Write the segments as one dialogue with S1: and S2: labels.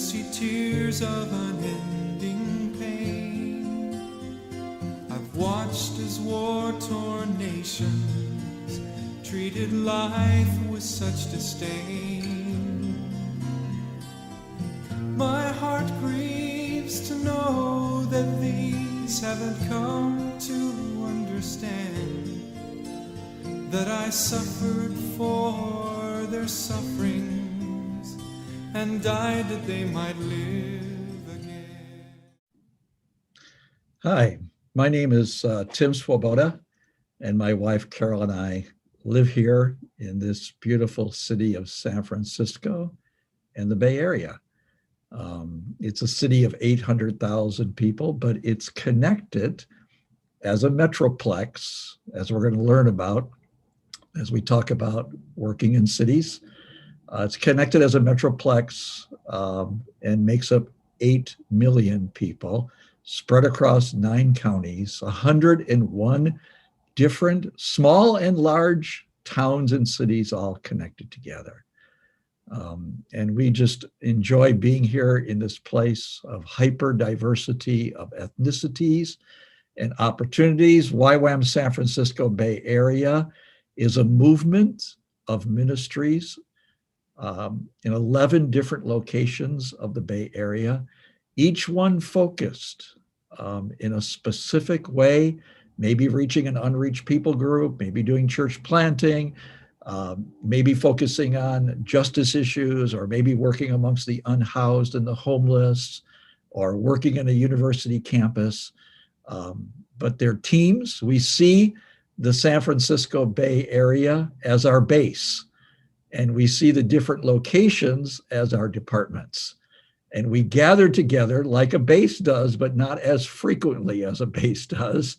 S1: see tears of unending pain. I've watched as war-torn nations treated life with such disdain. My heart grieves to know that these haven't come to understand that I suffered for their sufferings and died that they might live again.
S2: Hi, my name is Tim Svoboda, and my wife Carol and I live here in this beautiful city of San Francisco and the Bay Area. It's a city of 800,000 people, but it's connected as a metroplex, as we're going to learn about as we talk about working in cities. It's connected as a metroplex and makes up 8 million people spread across 9 counties, 101 different small and large towns and cities all connected together. And we just enjoy being here in this place of hyper diversity of ethnicities and opportunities. YWAM San Francisco Bay Area is a movement of ministries in 11 different locations of the Bay Area, each one focused in a specific way, maybe reaching an unreached people group, maybe doing church planting, maybe focusing on justice issues, or maybe working amongst the unhoused and the homeless, or working in a university campus. But they're teams. We see the San Francisco Bay Area as our base, and we see the different locations as our departments. And we gather together like a base does, but not as frequently as a base does,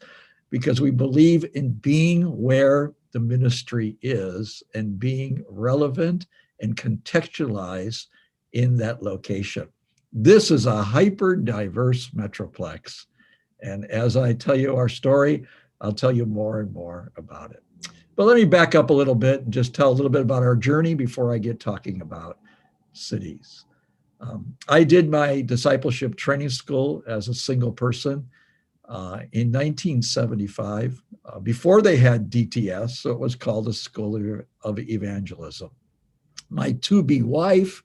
S2: because we believe in being where the ministry is and being relevant and contextualized in that location. This is a hyper diverse metroplex. And as I tell you our story, I'll tell you more and more about it. But let me back up a little bit and just tell a little bit about our journey before I get talking about cities. I did my discipleship training school as a single person in 1975, before they had DTS, so it was called the School of Evangelism. My to-be wife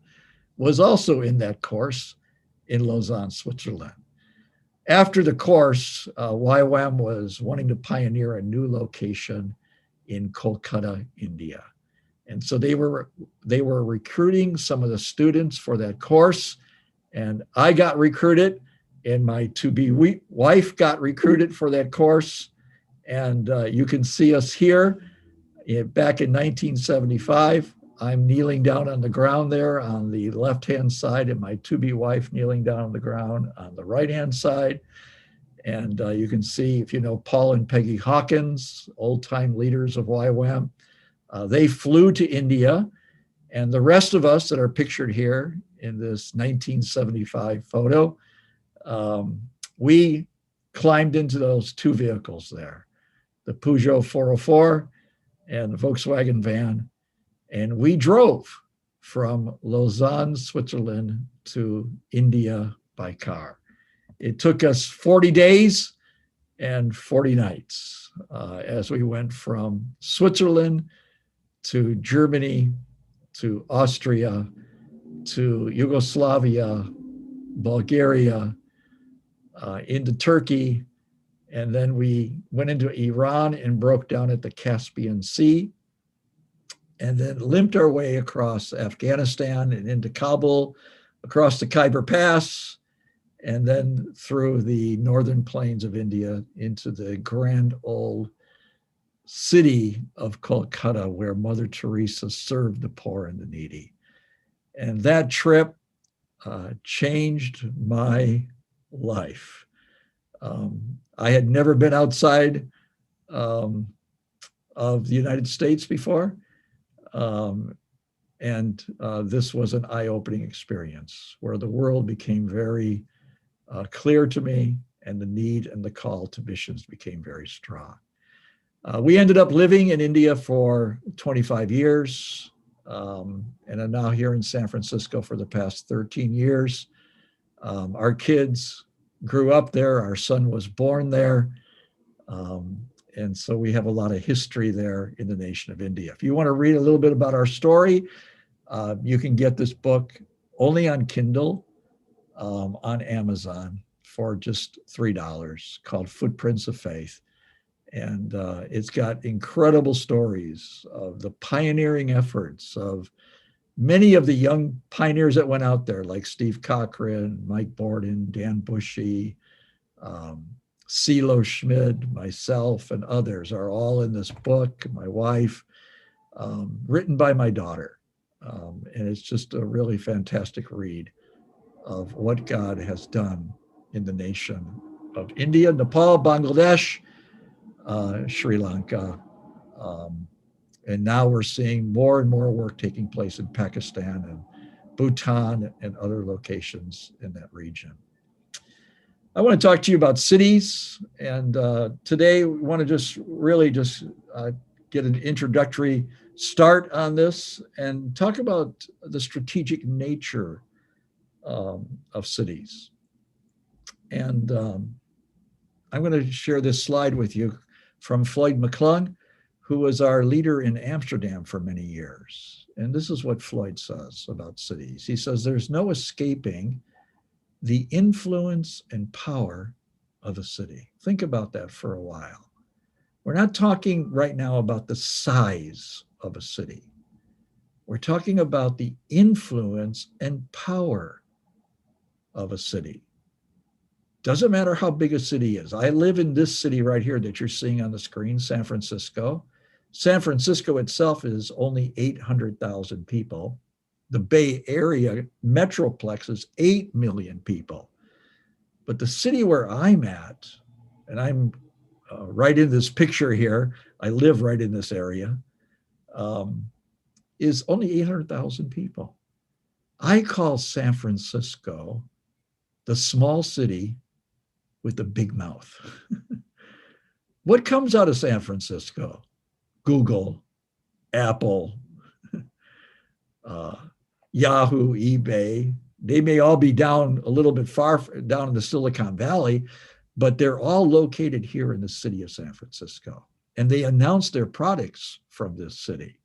S2: was also in that course in Lausanne, Switzerland. After the course, YWAM was wanting to pioneer a new location in Kolkata, India. And so they were recruiting some of the students for that course, and I got recruited, and my to-be wife got recruited for that course. And you can see us here back in 1975. I'm kneeling down on the ground there on the left-hand side, and my to-be wife kneeling down on the ground on the right-hand side. And you can see, if you know Paul and Peggy Hawkins, old-time leaders of YWAM, they flew to India. And the rest of us that are pictured here in this 1975 photo, we climbed into those 2 vehicles there, the Peugeot 404 and the Volkswagen van. And we drove from Lausanne, Switzerland to India by car. It took us 40 days and 40 nights as we went from Switzerland to Germany, to Austria, to Yugoslavia, Bulgaria, into Turkey, and then we went into Iran and broke down at the Caspian Sea, and then limped our way across Afghanistan and into Kabul, across the Khyber Pass, and then through the northern plains of India into the grand old city of Kolkata, where Mother Teresa served the poor and the needy. And that trip changed my life. I had never been outside of the United States before. And this was an eye-opening experience where the world became very clear to me, and the need and the call to missions became very strong. We ended up living in India for 25 years, and I'm now here in San Francisco for the past 13 years. Our kids grew up there. Our son was born there. And so we have a lot of history there in the nation of India. If you want to read a little bit about our story, you can get this book only on Kindle on Amazon for just $3, called Footprints of Faith. And it's got incredible stories of the pioneering efforts of many of the young pioneers that went out there, like Steve Cochran, Mike Borden, Dan Bushy, CeeLo Schmid, myself, and others are all in this book. My wife, written by my daughter. And it's just a really fantastic read of what God has done in the nation of India, Nepal, Bangladesh, Sri Lanka. And now we're seeing more and more work taking place in Pakistan and Bhutan and other locations in that region. I want to talk to you about cities. And today we want to just really get an introductory start on this and talk about the strategic nature of cities. And I'm going to share this slide with you from Floyd McClung, who was our leader in Amsterdam for many years. And this is what Floyd says about cities. He says, there's no escaping the influence and power of a city. Think about that for a while. We're not talking right now about the size of a city. We're talking about the influence and power of a city. Doesn't matter how big a city is. I live in this city right here that you're seeing on the screen, San Francisco. San Francisco itself is only 800,000 people. The Bay Area metroplex is 8 million people. But the city where I'm at, and I'm right in this picture here, I live right in this area, is only 800,000 people. I call San Francisco the small city with the big mouth. What comes out of San Francisco? Google, Apple, Yahoo, eBay. They may all be down a little bit far down in the Silicon Valley, but they're all located here in the city of San Francisco. And they announce their products from this city.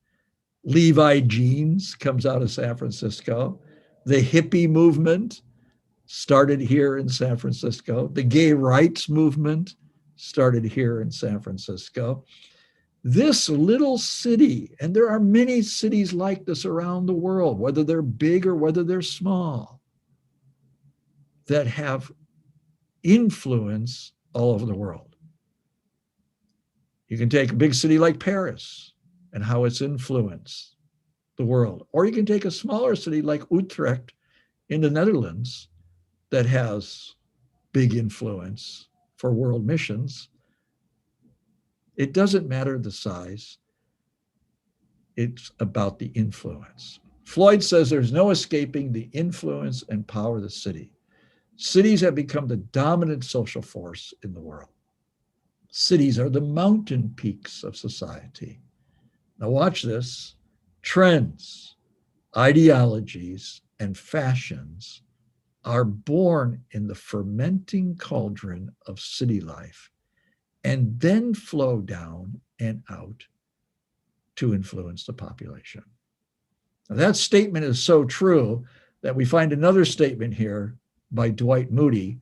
S2: Levi Jeans comes out of San Francisco. The hippie movement started here in San Francisco. The gay rights movement started here in San Francisco. This little city, and there are many cities like this around the world, whether they're big or whether they're small, that have influence all over the world. You can take a big city like Paris and how it's influenced the world. Or you can take a smaller city like Utrecht in the Netherlands that has big influence for world missions. It doesn't matter the size. It's about the influence. Floyd says there's no escaping the influence and power of the city. Cities have become the dominant social force in the world. Cities are the mountain peaks of society. Now watch this. Trends, ideologies, and fashions are born in the fermenting cauldron of city life and then flow down and out to influence the population. Now, that statement is so true that we find another statement here by Dwight Moody.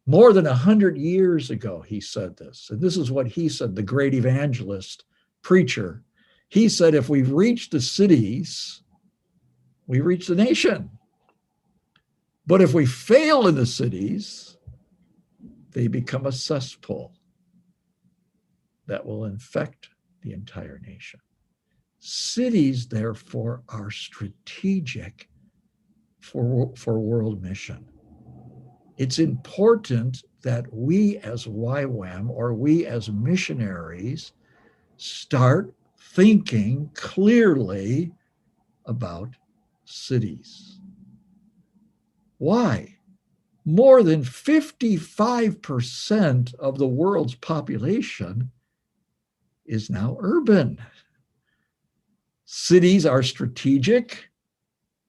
S2: More than 100 years ago, he said this. And this is what he said, the great evangelist, preacher. He said, if we reach the cities, we reach the nation. But if we fail in the cities, they become a cesspool that will infect the entire nation. Cities, therefore, are strategic for world mission. It's important that we as YWAM or we as missionaries start thinking clearly about cities. Why? More than 55% of the world's population is now urban. Cities are strategic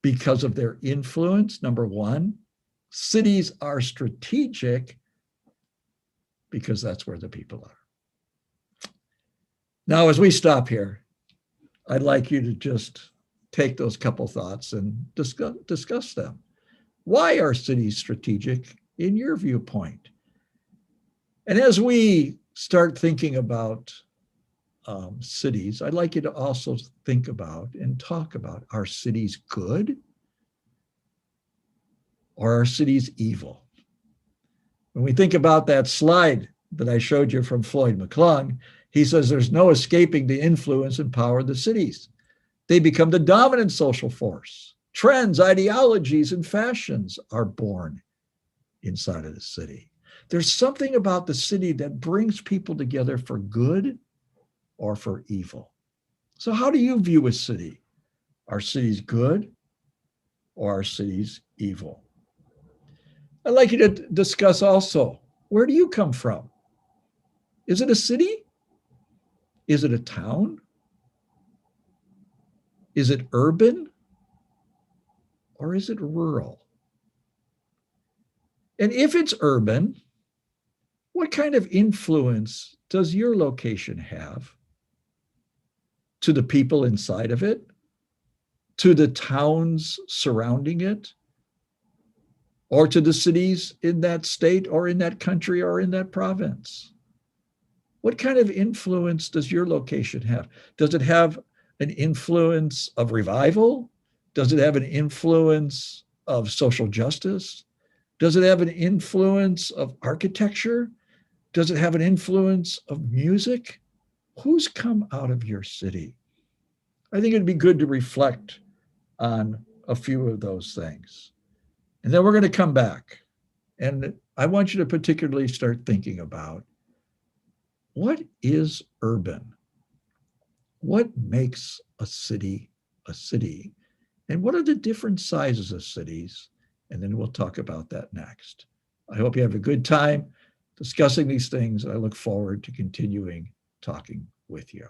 S2: because of their influence, number one. Cities are strategic because that's where the people are. Now, as we stop here, I'd like you to just take those couple thoughts and discuss them. Why are cities strategic in your viewpoint? And as we start thinking about cities, I'd like you to also think about and talk about, are cities good or are cities evil? When we think about that slide that I showed you from Floyd McClung, he says there's no escaping the influence and power of the cities. They become the dominant social force. Trends, ideologies, and fashions are born inside of the city. There's something about the city that brings people together for good or for evil. So how do you view a city? Are cities good or are cities evil? I'd like you to discuss also, where do you come from? Is it a city? Is it a town? Is it urban? Or is it rural? And if it's urban, what kind of influence does your location have to the people inside of it, to the towns surrounding it, or to the cities in that state or in that country or in that province? What kind of influence does your location have? Does it have an influence of revival? Does it have an influence of social justice? Does it have an influence of architecture? Does it have an influence of music? Who's come out of your city? I think it'd be good to reflect on a few of those things. And then we're going to come back. And I want you to particularly start thinking about, what is urban? What makes a city a city? And what are the different sizes of cities? And then we'll talk about that next. I hope you have a good time discussing these things. I look forward to continuing talking with you.